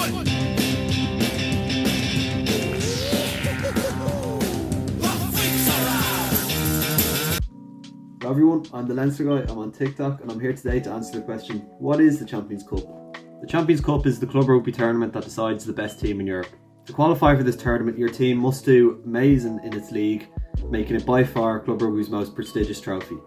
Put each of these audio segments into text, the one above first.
Hello everyone, I'm the Leinster guy, I'm on TikTok and I'm here today to answer the question, what is the Champions Cup? The Champions Cup is the club rugby tournament that decides the best team in Europe. To qualify for this tournament, your team must do amazing in its league, making it by far club rugby's most prestigious trophy.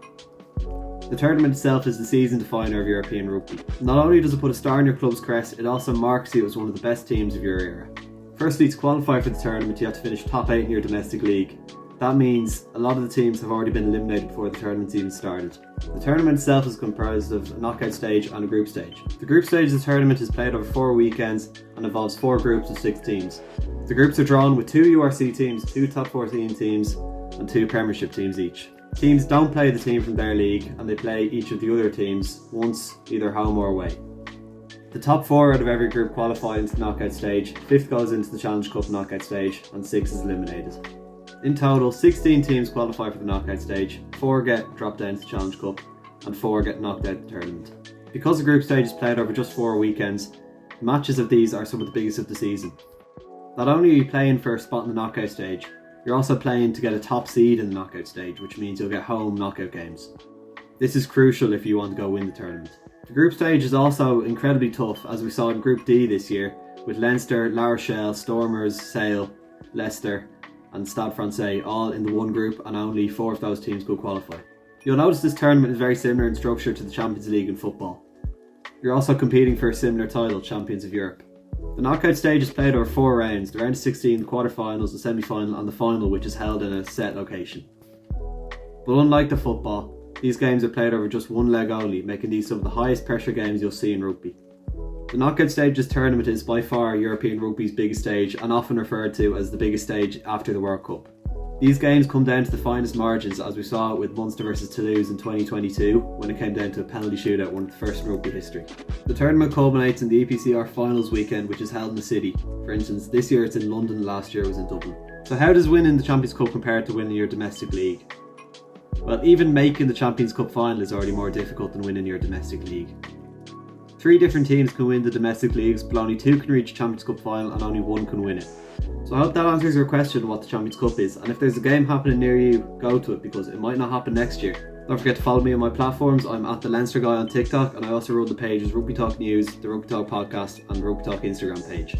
The tournament itself is the season definer of European rugby. Not only does it put a star in your club's crest, it also marks you as one of the best teams of your era. Firstly, to qualify for the tournament, you have to finish top 8 in your domestic league. That means a lot of the teams have already been eliminated before the tournament's even started. The tournament itself is comprised of a knockout stage and a group stage. The group stage of the tournament is played over 4 weekends and involves 4 groups of 6 teams. The groups are drawn with 2 URC teams, 2 top 14 teams and 2 Premiership teams each. Teams don't play the team from their league and they play each of the other teams once, either home or away. The top 4 out of every group qualify into the knockout stage, 5th goes into the Challenge Cup knockout stage and 6 is eliminated. In total, 16 teams qualify for the knockout stage, 4 get dropped down to the Challenge Cup, and 4 get knocked out of the tournament. Because the group stage is played over just 4 weekends, matches of these are some of the biggest of the season. Not only are you playing for a spot in the knockout stage, you're also playing to get a top seed in the knockout stage, which means you'll get home knockout games. This is crucial if you want to go win the tournament. The group stage is also incredibly tough, as we saw in Group D this year, with Leinster, La Rochelle, Stormers, Sale, Leicester, and Stade Francais all in the one group, and only 4 of those teams could qualify. You'll notice this tournament is very similar in structure to the Champions League in football. You're also competing for a similar title, Champions of Europe. The knockout stage is played over 4 rounds, the round of 16, the quarterfinals, the semi-final and the final, which is held in a set location. But unlike the football, these games are played over just one leg only, making these some of the highest pressure games you'll see in rugby. The knockout stages tournament is by far European rugby's biggest stage and often referred to as the biggest stage after the World Cup. These games come down to the finest margins, as we saw with Munster vs Toulouse in 2022 when it came down to a penalty shootout, one of the first in rugby history. The tournament culminates in the EPCR finals weekend, which is held in the city. For instance, this year it's in London, last year it was in Dublin. So how does winning the Champions Cup compare to winning your domestic league? Well, even making the Champions Cup final is already more difficult than winning your domestic league. 3 different teams can win the domestic leagues, but only 2 can reach the Champions Cup final and only 1 can win it. So I hope that answers your question on what the Champions Cup is, and if there's a game happening near you, go to it because it might not happen next year. Don't forget to follow me on my platforms. I'm at the Leinster Guy on TikTok, and I also run the pages Rugby Talk News, the Rugby Talk Podcast and the Rugby Talk Instagram page.